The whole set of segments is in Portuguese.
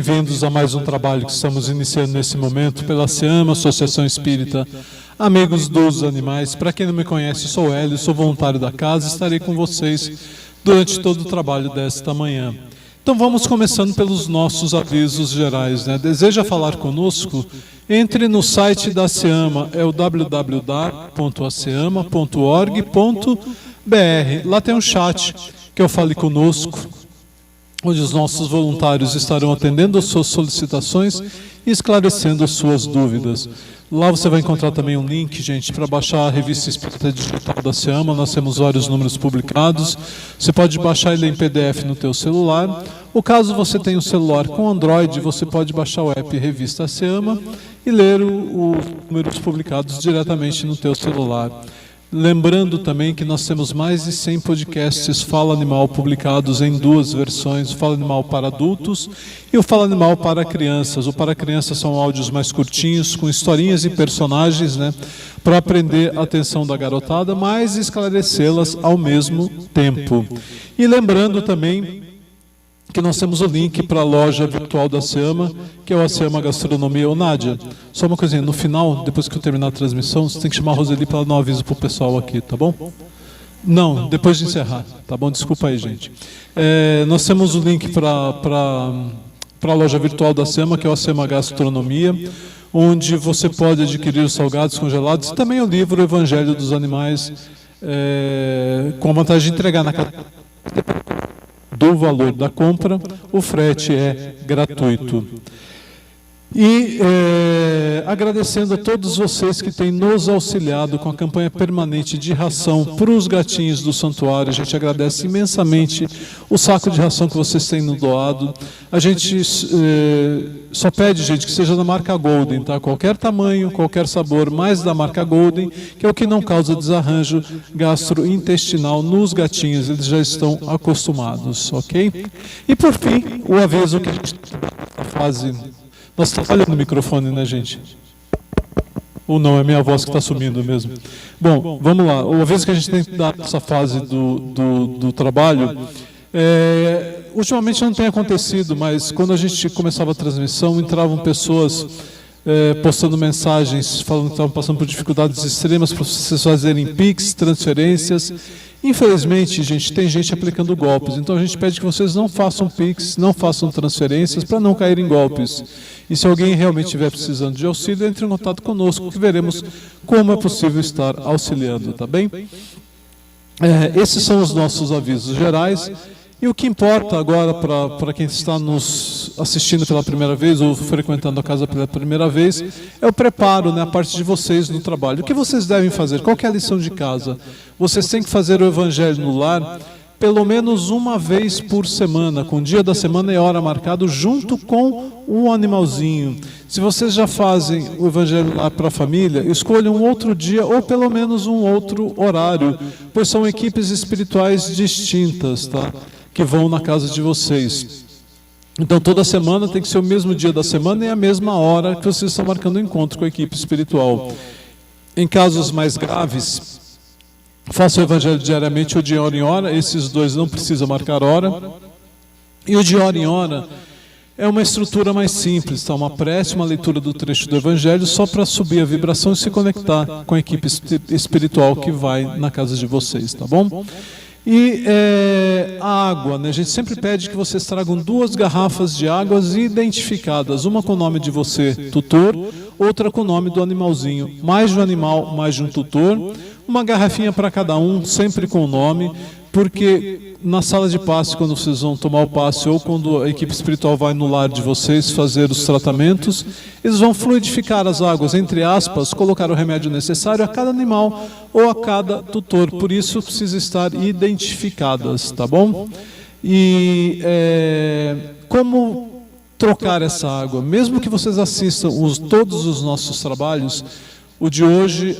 bem-vindos a mais um trabalho que estamos iniciando nesse momento pela SEAMA, Associação Espírita Amigos dos Animais. Para quem não me conhece, sou o Hélio, sou voluntário da casa e estarei com vocês durante todo o trabalho desta manhã. Então vamos começando pelos nossos avisos gerais, né? Deseja falar conosco? Entre no site da SEAMA, é o www.aceama.org.br. Lá tem um chat que eu fale conosco, onde os nossos voluntários estarão atendendo as suas solicitações e esclarecendo as suas dúvidas. Lá você vai encontrar também um link, gente, para baixar a revista Espírita Digital da SEAMA. Nós temos vários números publicados. Você pode baixar ele em PDF no teu celular. Ou caso você tenha um celular com Android, você pode baixar o app Revista SEAMA e ler os números publicados diretamente no teu celular. Lembrando também que nós temos mais de 100 podcasts Fala Animal publicados em duas versões, o Fala Animal para adultos e o Fala Animal para crianças. O para crianças são áudios mais curtinhos, com historinhas e personagens, né, para aprender a atenção da garotada, mas esclarecê-las ao mesmo tempo. E lembrando também que nós temos o link para a loja virtual da SEAMA, que é o SEAMA Gastronomia. Ô Nádia, só uma coisinha, no final, depois que eu terminar a transmissão, você tem que chamar a Roseli para ela dar um aviso para o pessoal aqui, tá bom? Não, depois de encerrar, tá bom? Desculpa aí, gente. Nós temos o link para a loja virtual da SEAMA, que é o SEAMA Gastronomia, onde você pode adquirir os salgados congelados e também o livro Evangelho dos Animais, com a vantagem de entregar na casa do valor da compra, o frete é gratuito. E agradecendo a todos vocês que têm nos auxiliado com a campanha permanente de ração para os gatinhos do santuário. A gente agradece imensamente o saco de ração que vocês têm nos doado. A gente só pede, gente, que seja da marca Golden, tá? Qualquer tamanho, qualquer sabor, mais da marca Golden, que é o que não causa desarranjo gastrointestinal nos gatinhos. Eles já estão acostumados, ok? E por fim, o aviso que a gente está na fase... Nós estamos falhando no microfone, né, gente? Ou não, é minha voz que está sumindo mesmo. Bom, vamos lá. O aviso que a gente tem que dar nessa fase do trabalho, ultimamente não tem acontecido, mas quando a gente começava a transmissão, entravam pessoas postando mensagens, falando que estavam passando por dificuldades extremas para vocês fazerem PIX, transferências. Infelizmente, gente, tem gente aplicando golpes, então a gente pede que vocês não façam PIX, não façam transferências para não cair em golpes. E se alguém realmente estiver precisando de auxílio, entre em contato conosco, que veremos como é possível estar auxiliando, tá bem? Esses são os nossos avisos gerais. E o que importa agora para quem está nos assistindo pela primeira vez ou frequentando a casa pela primeira vez é o preparo, né, a parte de vocês no trabalho. O que vocês devem fazer? Qual que é a lição de casa? Vocês têm que fazer o Evangelho no lar pelo menos uma vez por semana, com o dia da semana e hora marcado, junto com o animalzinho. Se vocês já fazem o Evangelho lá para a família, escolham um outro dia ou pelo menos um outro horário, pois são equipes espirituais distintas, tá? Que vão na casa de vocês. Então toda semana tem que ser o mesmo dia da semana e a mesma hora que vocês estão marcando o encontro com a equipe espiritual. Em casos mais graves, faça o Evangelho diariamente ou de hora em hora. Esses dois não precisam marcar hora. E o de hora em hora é uma estrutura mais simples, tá? Uma prece, uma leitura do trecho do Evangelho, só para subir a vibração e se conectar com a equipe espiritual que vai na casa de vocês, tá bom? E a água, né? A gente sempre pede que vocês tragam 2 garrafas de águas identificadas, uma com o nome de você, tutor, outra com o nome do animalzinho. Mais de um animal, mais de um tutor, uma garrafinha para cada um, sempre com o nome, porque na sala de passe, quando vocês vão tomar o passe ou quando a equipe espiritual vai no lar de vocês fazer os tratamentos, eles vão fluidificar as águas, entre aspas, colocar o remédio necessário a cada animal ou a cada tutor. Por isso precisa estar identificadas, tá bom? E como trocar essa água? Mesmo que vocês assistam todos os nossos trabalhos, o de hoje,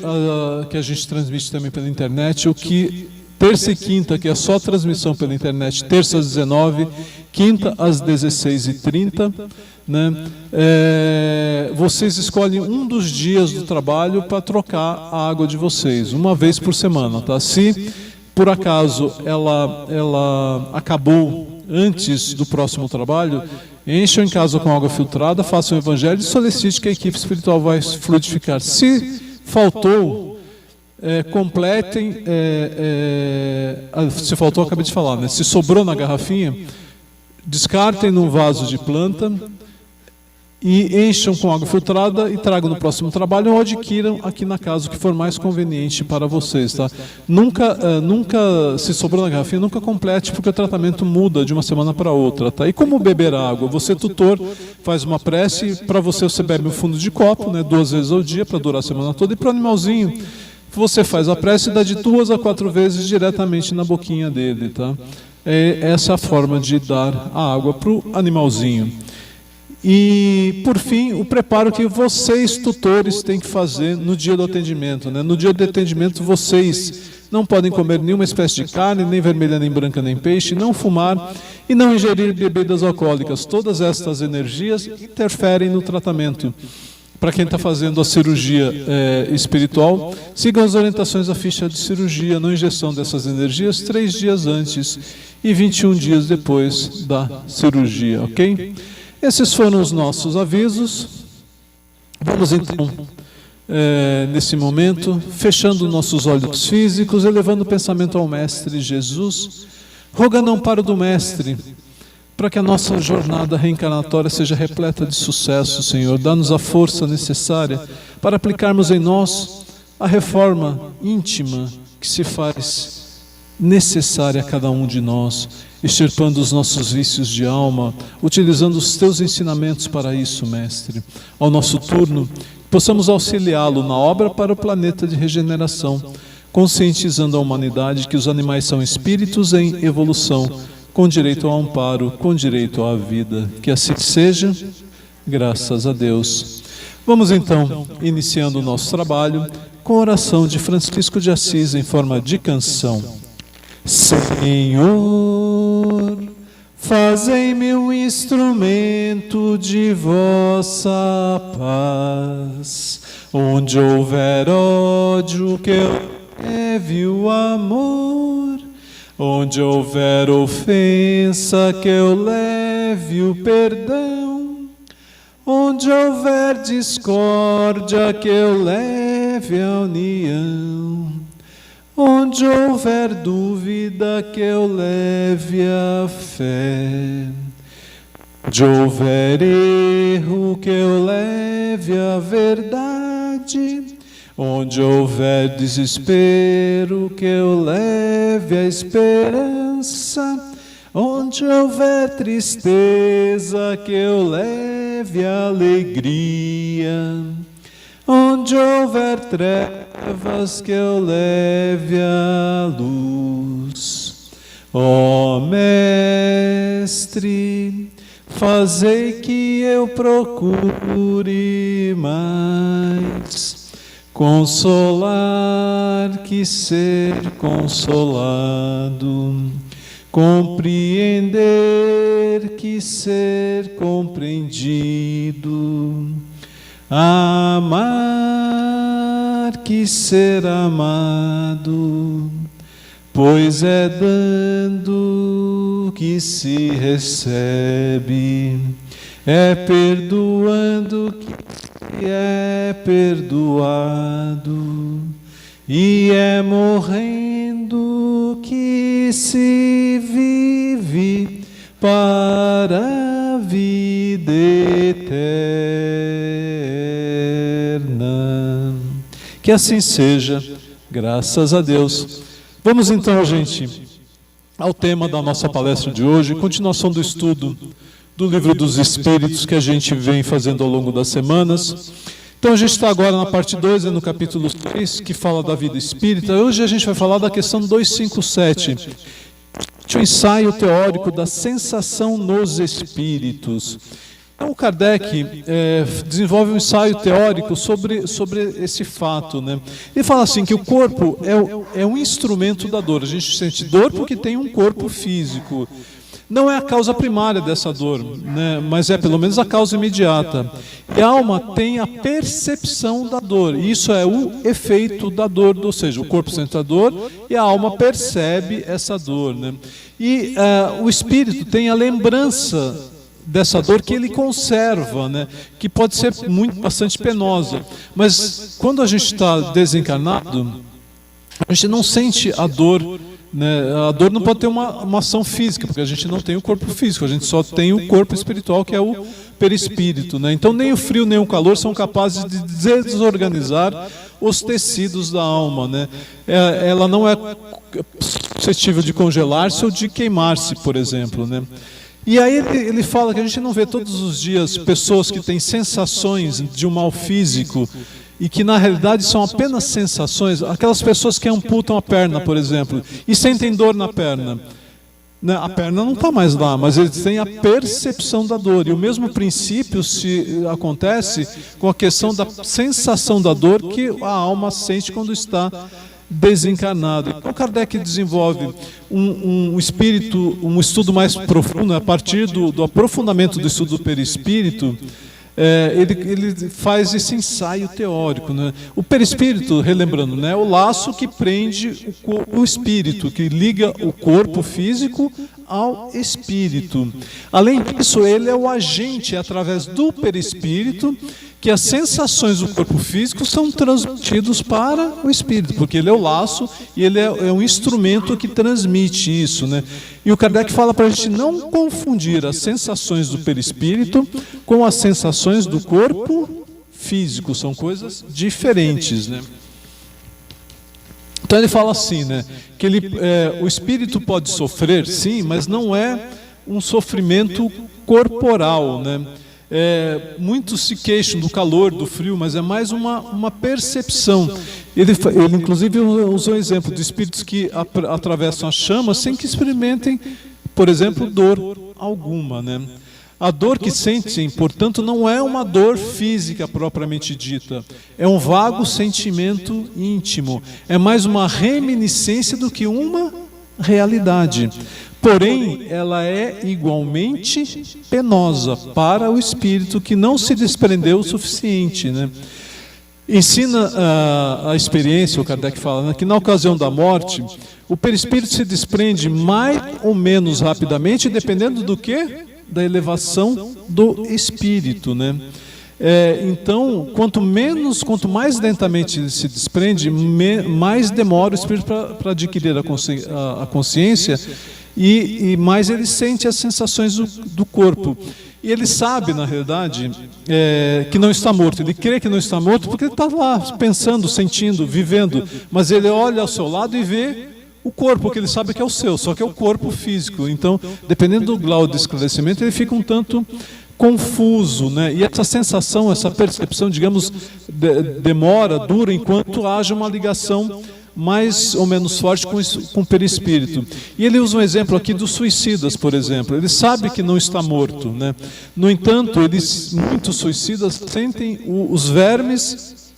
que a gente transmite também pela internet, o que... Terça e quinta, que é só transmissão pela internet, terça às 19h, quinta às 16h30, né? Vocês escolhem um dos dias do trabalho para trocar a água de vocês, uma vez por semana, tá? Se por acaso ela acabou antes do próximo trabalho, Encham em casa com água filtrada, façam o evangelho e solicite que a equipe espiritual vai frutificar. Se faltou, completem. Se faltou, eu acabei de falar, né? Se sobrou na garrafinha, descartem num vaso de planta e encham com água filtrada e tragam no próximo trabalho ou adquiram aqui na casa o que for mais conveniente para vocês, tá? Nunca, se sobrou na garrafinha, nunca complete, porque o tratamento muda de uma semana para outra, tá? E como beber água? Você, tutor, faz uma prece, para você bebe um fundo de copo, né, 2 vezes ao dia, para durar a semana toda, e para o animalzinho, você faz a prece e dá de 2 a 4 vezes diretamente na boquinha dele, tá? Essa é a forma de dar a água para o animalzinho. E, por fim, o preparo que vocês, tutores, têm que fazer no dia do atendimento, né? No dia do atendimento, vocês não podem comer nenhuma espécie de carne, nem vermelha, nem branca, nem peixe, não fumar e não ingerir bebidas alcoólicas. Todas estas energias interferem no tratamento. Para quem está fazendo a cirurgia espiritual, sigam as orientações da ficha de cirurgia, não injeção dessas energias 3 dias antes e 21 dias depois da cirurgia, ok? Esses foram os nossos avisos. Vamos então, nesse momento, fechando nossos olhos físicos, elevando o pensamento ao Mestre Jesus, rogando amparo do Mestre, para que a nossa jornada reencarnatória seja repleta de sucesso, Senhor. Dá-nos a força necessária para aplicarmos em nós a reforma íntima que se faz necessária a cada um de nós, extirpando os nossos vícios de alma, utilizando os Teus ensinamentos para isso, Mestre. Ao nosso turno, possamos auxiliá-lo na obra para o planeta de regeneração, conscientizando a humanidade que os animais são espíritos em evolução, com direito ao amparo, com direito à vida. Que assim seja, graças a Deus. Vamos então, iniciando o nosso trabalho, com a oração de Francisco de Assis em forma de canção. Senhor, fazei-me um instrumento de vossa paz. Onde houver ódio, que eu leve o amor. Onde houver ofensa, que eu leve o perdão. Onde houver discórdia, que eu leve a união. Onde houver dúvida, que eu leve a fé. Onde houver erro, que eu leve a verdade. Onde houver desespero, que eu leve a esperança. Onde houver tristeza, que eu leve a alegria. Onde houver trevas, que eu leve a luz. Ó Mestre, fazei que eu procure mais consolar que ser consolado, compreender que ser compreendido, amar que ser amado, pois é dando que se recebe, é perdoando que é perdoado, e é morrendo que se vive para a vida eterna. Que assim seja, graças a Deus. Vamos então, gente, ao tema da nossa palestra de hoje, continuação do estudo do Livro dos Espíritos que a gente vem fazendo ao longo das semanas. Então a gente está agora na parte 2, no capítulo 3, que fala da vida espírita. Hoje a gente vai falar da questão 257, o ensaio teórico da sensação nos espíritos. Então o Kardec desenvolve um ensaio teórico sobre esse fato, né? Ele fala assim que o corpo é um instrumento da dor. A gente sente dor porque tem um corpo físico. Não é a causa primária dessa dor, né? Mas é pelo menos a causa imediata. E a alma tem a percepção da dor. E isso é o efeito da dor, ou seja, o corpo sente a dor e a alma percebe essa dor, né? E o espírito tem a lembrança dessa dor que ele conserva, né? Que pode ser bastante penosa. Mas quando a gente está desencarnado, a gente não sente a dor, né? A dor não pode ter uma ação física, porque a gente não tem o corpo físico, a gente só tem o corpo espiritual, que é o perispírito, né? Então nem o frio nem o calor são capazes de desorganizar os tecidos da alma, né? Ela não é suscetível de congelar-se ou de queimar-se, por exemplo, né? E aí ele fala que a gente não vê todos os dias pessoas que têm sensações de um mal físico e que na realidade são apenas sensações. Aquelas pessoas que amputam a perna, por exemplo, e sentem dor na perna. A perna não está mais lá, mas eles têm a percepção da dor. E o mesmo princípio se acontece com a questão da sensação da dor que a alma sente quando está desencarnado. Então Kardec desenvolve um estudo mais profundo, a partir do aprofundamento do estudo do perispírito. Ele faz esse ensaio teórico, né? O perispírito, relembrando, né, é o laço que prende o espírito, que liga o corpo físico ao espírito. Além disso, ele é o agente, através do perispírito, que as sensações do corpo físico são transmitidas para o espírito, porque ele é o laço e ele é um instrumento que transmite isso, né? E o Kardec fala para a gente não confundir as sensações do perispírito com as sensações do corpo físico, são coisas diferentes, né? Então ele fala assim, né, que o espírito pode sofrer, sim, mas não é um sofrimento corporal, né? Muitos se queixam do calor, do frio, mas é mais uma percepção. Ele inclusive usou um exemplo de espíritos que atravessam as chamas sem que experimentem, por exemplo, dor alguma, né? A dor que sentem, portanto, não é uma dor física propriamente dita, é um vago sentimento íntimo, é mais uma reminiscência do que uma realidade. Porém, ela é igualmente penosa para o espírito que não se desprendeu o suficiente, né? Ensina a experiência, o Kardec fala, né, que na ocasião da morte, o perispírito se desprende mais ou menos rapidamente, dependendo do quê? Da elevação do espírito, né? Então, quanto mais lentamente ele se desprende, mais demora o espírito para adquirir a consciência e mais ele sente as sensações do corpo. E ele sabe, na realidade, que não está morto. Ele crê que não está morto porque ele está lá pensando, sentindo, vivendo. Mas ele olha ao seu lado e vê o corpo, que ele sabe que é o seu, só que é o corpo físico. Então, dependendo do grau de esclarecimento, ele fica um tanto confuso, né? E essa sensação, essa percepção, digamos, dura enquanto haja uma ligação mais ou menos forte com o perispírito. E ele usa um exemplo aqui dos suicidas, por exemplo. Ele sabe que não está morto, né? No entanto, muitos suicidas sentem os vermes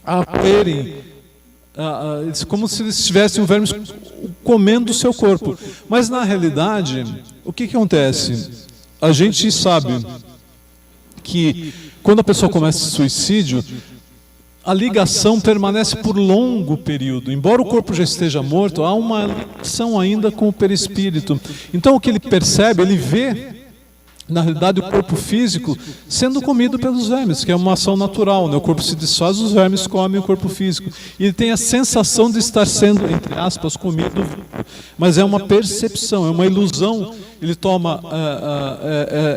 a roerem, como se eles tivessem um verme comendo o seu corpo. Mas na realidade, o que acontece? A gente sabe que quando a pessoa começa suicídio, a ligação permanece por longo período. Embora o corpo já esteja morto, há uma ligação ainda com o perispírito. Então o que ele percebe, ele vê, na realidade, o corpo físico sendo comido pelos vermes, que é uma ação natural, né? O corpo se desfaz, os vermes comem o corpo físico. E ele tem a sensação de estar sendo, entre aspas, comido, mas é uma percepção, é uma ilusão. Ele toma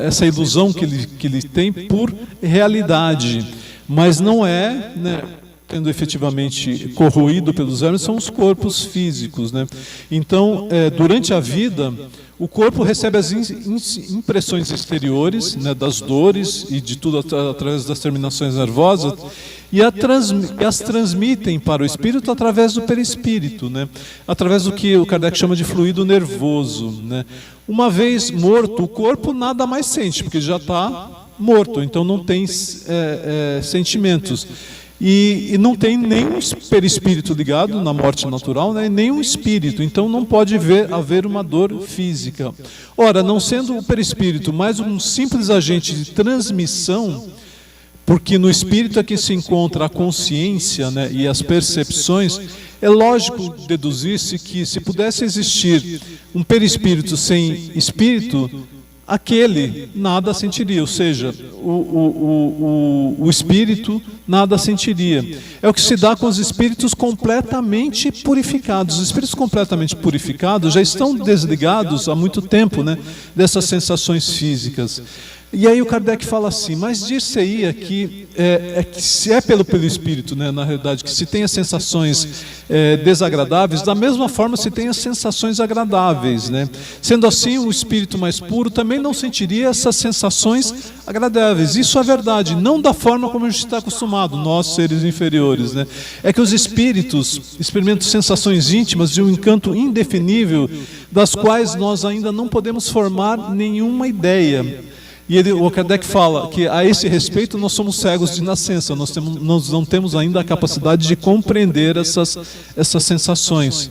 essa ilusão que ele tem por realidade. Mas não é, né, tendo efetivamente corroído pelos vermes, são os corpos físicos, né? Então, durante a vida, o corpo recebe as impressões exteriores, né, das dores e de tudo através das terminações nervosas, e as transmitem para o espírito através do perispírito, né? Através do que o Kardec chama de fluido nervoso, né? Uma vez morto, o corpo nada mais sente, porque já está morto, então não tem sentimentos. E não tem nenhum perispírito ligado na morte natural, né, nem um espírito, então não pode haver uma dor física. Ora, não sendo o perispírito mais um simples agente de transmissão, porque no espírito é que se encontra a consciência, né, e as percepções, é lógico deduzir-se que se pudesse existir um perispírito sem espírito, aquele nada sentiria, ou seja, o espírito nada sentiria. É o que se dá com os espíritos completamente purificados. Os espíritos completamente purificados já estão desligados há muito tempo, né, dessas sensações físicas. E aí o Kardec fala assim, mas dir-se-ia que se é pelo espírito, né, na realidade, que se tem as sensações desagradáveis, da mesma forma se tem as sensações agradáveis, né? Sendo assim, o espírito mais puro também não sentiria essas sensações agradáveis. Isso é verdade, não da forma como a gente está acostumado, nós seres inferiores, né? É que os espíritos experimentam sensações íntimas de um encanto indefinível, das quais nós ainda não podemos formar nenhuma ideia. E o Kardec fala que a esse respeito nós somos cegos de nascença, nós não temos ainda a capacidade de compreender essas sensações.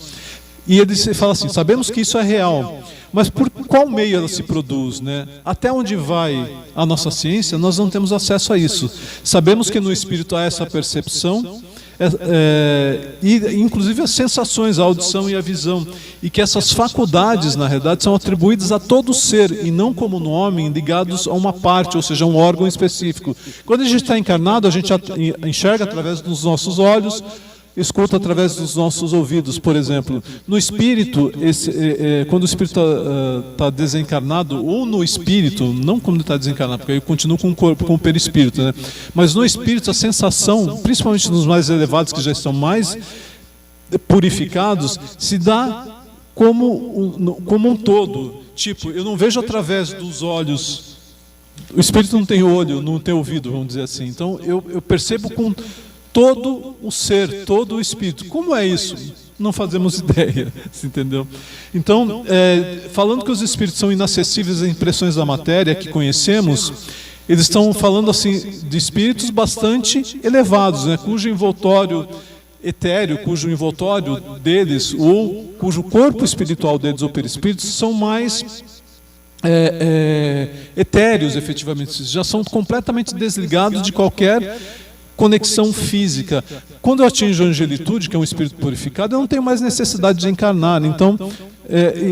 E ele fala assim, sabemos que isso é real, mas por qual meio ela se produz, né? Até onde vai a nossa ciência, nós não temos acesso a isso. Sabemos que no espírito há essa percepção, e inclusive as sensações, a audição e a visão, e que essas faculdades, na realidade, são atribuídas a todo ser, e não como no homem, ligados a uma parte, ou seja, a um órgão específico. Quando a gente está encarnado, a gente enxerga através dos nossos olhos, escuta através dos nossos ouvidos, por exemplo. No espírito, quando o espírito está desencarnado, ou no espírito, não quando está desencarnado, porque aí eu continuo com o corpo, com o perispírito, né? Mas no espírito, a sensação, principalmente nos mais elevados, que já estão mais purificados, se dá como um todo. Tipo, eu não vejo através dos olhos, o espírito não tem olho, não tem ouvido, vamos dizer assim. Então, eu percebo com todo o ser, todo o espírito. Como é isso? Não fazemos ideia, entendeu? Então, falando que os espíritos são inacessíveis às impressões da matéria que conhecemos, eles estão falando assim de espíritos bastante elevados, né, cujo envoltório etéreo, cujo envoltório deles, ou cujo corpo espiritual deles, ou perispíritos, são mais etéreos, efetivamente. Já são completamente desligados de qualquer conexão física. Quando eu atinjo a angelitude, que é um espírito purificado, eu não tenho mais necessidade de encarnar. Então,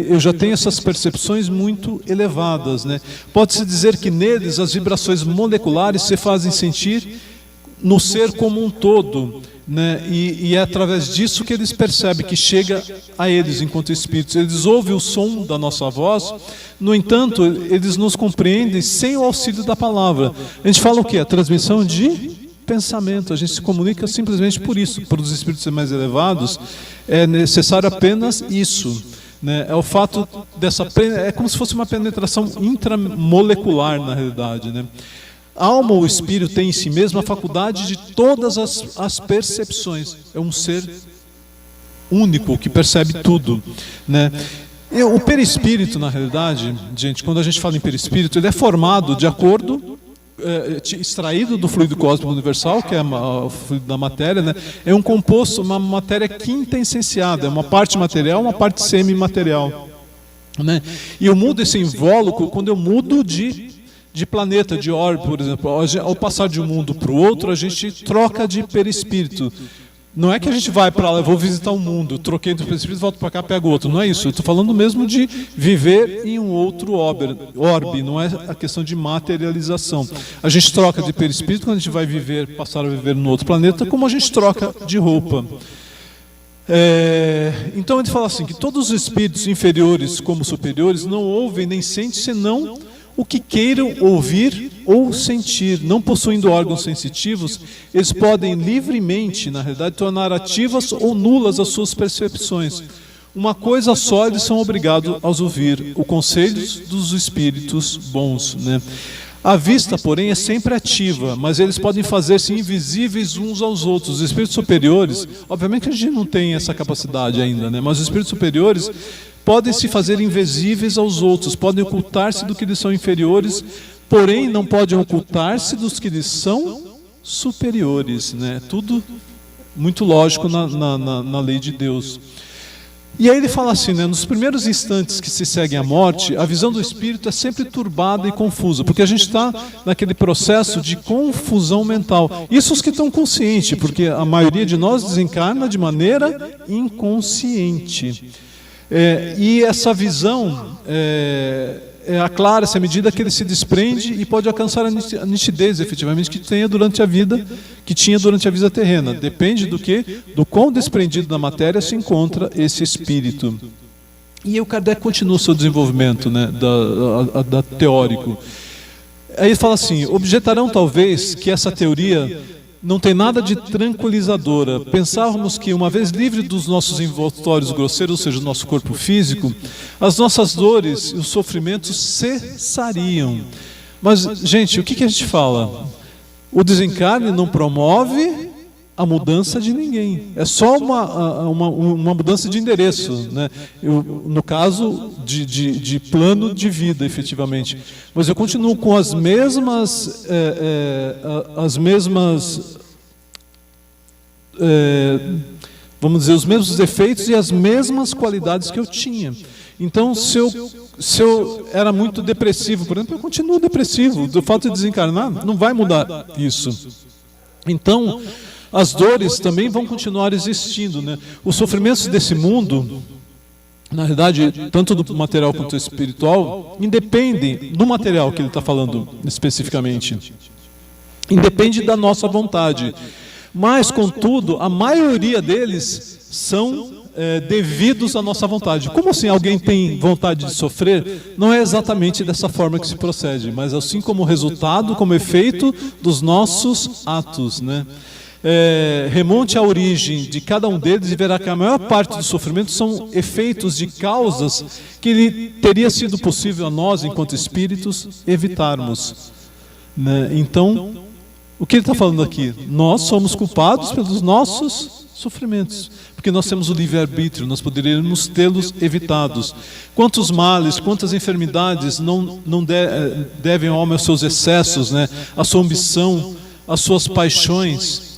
eu já tenho essas percepções muito elevadas, né? Pode-se dizer que neles as vibrações moleculares se fazem sentir no ser como um todo, né? E é através disso que eles percebem que chega a eles enquanto espíritos. Eles ouvem o som da nossa voz, no entanto, eles nos compreendem sem o auxílio da palavra. A gente fala o quê? A transmissão de pensamento. A gente se comunica simplesmente por isso. Para os espíritos mais elevados, é necessário apenas isso, né? É o fato dessa... É como se fosse uma penetração intramolecular, na realidade, né? A alma ou o espírito tem em si mesmo a faculdade de todas as percepções. É um ser único que percebe tudo, né? E o perispírito, na realidade, gente, quando a gente fala em perispírito, ele é formado de acordo... extraído do fluido cósmico universal, que é o fluido da matéria, né? É um composto, uma matéria quinta essenciada, é uma parte material, uma parte semimaterial, né? E eu mudo esse invólucro quando eu mudo de planeta, de orbe, por exemplo. Ao passar de um mundo para o outro, a gente troca de perispírito. Não é que a gente vai para lá, eu vou visitar um mundo, troquei do perispírito, volto para cá, pego outro. Não é isso. Eu estou falando mesmo de viver em um outro orbe, não é a questão de materialização. A gente troca de perispírito quando a gente vai passar a viver no outro planeta, como a gente troca de roupa. Então ele fala assim, que todos os espíritos inferiores como superiores não ouvem nem sentem senão o que queiram ouvir ou sentir. Não possuindo órgãos sensitivos, eles podem livremente, na realidade, tornar ativas ou nulas as suas percepções. Uma coisa só eles são obrigados a ouvir: o conselho dos espíritos bons, né? A vista, porém, é sempre ativa, mas eles podem fazer-se invisíveis uns aos outros. Os espíritos superiores, obviamente que a gente não tem essa capacidade ainda, né? Mas os espíritos superiores podem se fazer invisíveis aos outros, podem ocultar-se do que lhes são inferiores, porém não podem ocultar-se dos que lhes são superiores, né? Tudo muito lógico na lei de Deus. E aí ele fala assim, né? Nos primeiros instantes que se seguem à morte, a visão do espírito é sempre turbada e confusa, porque a gente está naquele processo de confusão mental. Isso os que estão conscientes, porque a maioria de nós desencarna de maneira inconsciente. E essa visão aclara-se à medida que ele se desprende e pode alcançar a nitidez, efetivamente, que tinha durante a vida terrena. Depende do quão desprendido da matéria se encontra esse espírito. E o Kardec continua o seu desenvolvimento, né, da teórico. Aí ele fala assim: objetarão talvez que essa teoria não tem nada de tranquilizadora. Pensávamos que, uma vez livre dos nossos envoltórios grosseiros, ou seja, do nosso corpo físico, as nossas dores e os sofrimentos cessariam. Mas, gente, o que a gente fala? O desencarne não promove a mudança de ninguém. É só uma mudança de endereço, né? No caso de plano de vida, efetivamente. Mas eu continuo com as mesmas vamos dizer, os mesmos defeitos e as mesmas qualidades que eu tinha. Então, se eu era muito depressivo, por exemplo, eu continuo depressivo. Do fato de desencarnar, não vai mudar isso. Então, as dores também vão continuar existindo, né? Os sofrimentos desse mundo, na verdade, tanto do material quanto do espiritual, independem do material que ele está falando especificamente. Independe da nossa vontade. Mas, contudo, a maioria deles são devidos à nossa vontade. Como assim alguém tem vontade de sofrer? Não é exatamente dessa forma que se procede, mas assim como resultado, como efeito dos nossos atos, né? Remonte à origem de cada um deles e verá que a maior parte dos sofrimentos são efeitos de causas que teria sido possível a nós, enquanto espíritos, evitarmos, né? Então, o que ele está falando aqui? Nós somos culpados pelos nossos sofrimentos, porque nós temos o livre-arbítrio, nós poderíamos tê-los evitados. Quantos males, quantas enfermidades não devem ao homem aos seus excessos, né? A sua ambição, as suas paixões.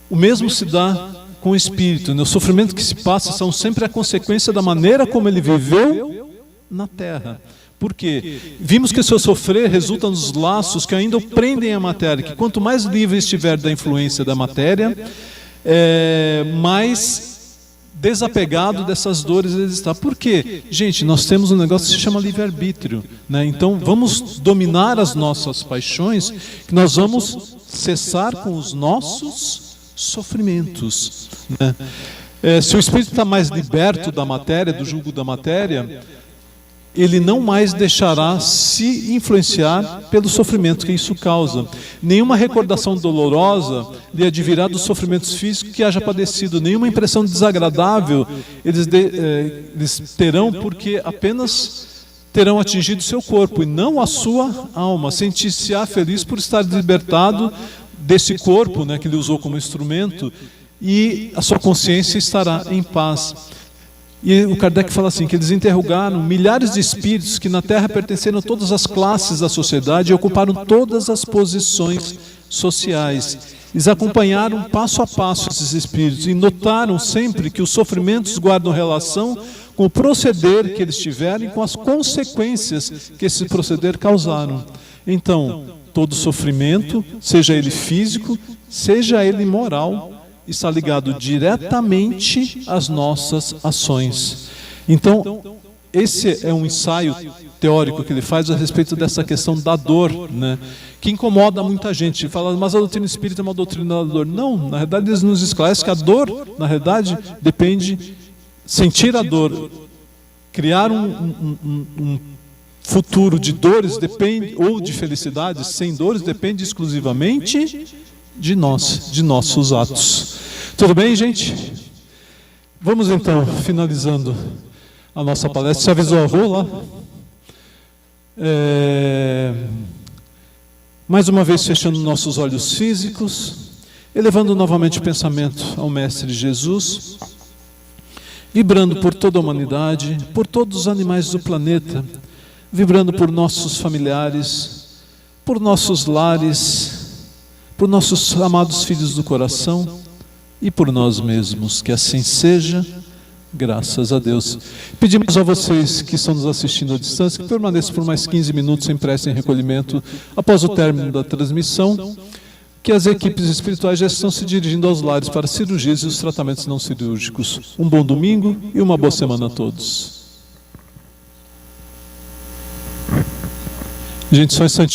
O mesmo se dá com o espírito, né? O sofrimento que se passa são sempre a consequência da maneira como ele viveu na Terra. Por quê? Vimos que o seu sofrer resulta nos laços que ainda o prendem à matéria, que quanto mais livre estiver da influência da matéria, mais desapegado dessas dores ele está. Por quê? Gente, nós temos um negócio que se chama livre-arbítrio, né? Então vamos dominar as nossas paixões, que nós vamos cessar com os nossos sofrimentos, né? Se o espírito está mais liberto da matéria, do jugo da matéria, ele não mais deixará se influenciar pelo sofrimento que isso causa. Nenhuma recordação dolorosa lhe advirá dos sofrimentos físicos que haja padecido. Nenhuma impressão desagradável eles terão, porque apenas terão atingido seu corpo e não a sua alma. Sentir-se-á feliz por estar libertado desse corpo, né, que ele usou como instrumento, e a sua consciência estará em paz. E o Kardec fala assim, que eles interrogaram milhares de espíritos que na Terra pertenceram a todas as classes da sociedade e ocuparam todas as posições sociais. Eles acompanharam passo a passo esses espíritos e notaram sempre que os sofrimentos guardam relação com o proceder que eles tiveram e com as consequências que esse proceder causaram. Então, todo sofrimento, seja ele físico, seja ele moral, está ligado diretamente às nossas ações. Então, esse é um ensaio teórico que ele faz a respeito dessa questão da dor, né? Que incomoda muita gente. Fala, mas a doutrina espírita é uma doutrina da dor. Não, na verdade eles nos esclarecem que a dor, na verdade, depende, sentir a dor, criar um futuro de dores depende, ou de felicidade sem dores, depende exclusivamente de nós, de nossos atos. Tudo bem, gente? Vamos então, finalizando a nossa palestra. Você avisou a avô lá? Mais uma vez fechando nossos olhos físicos, elevando novamente o pensamento ao Mestre Jesus, vibrando por toda a humanidade, por todos os animais do planeta, vibrando por nossos familiares, por nossos lares, por nossos amados filhos do coração e por nós mesmos. Que assim seja, graças a Deus. Pedimos a vocês que estão nos assistindo à distância que permaneçam por mais 15 minutos em prece e recolhimento após o término da transmissão, que as equipes espirituais já estão se dirigindo aos lares para cirurgias e os tratamentos não cirúrgicos. Um bom domingo e uma boa semana a todos. Gente, só um instantinho.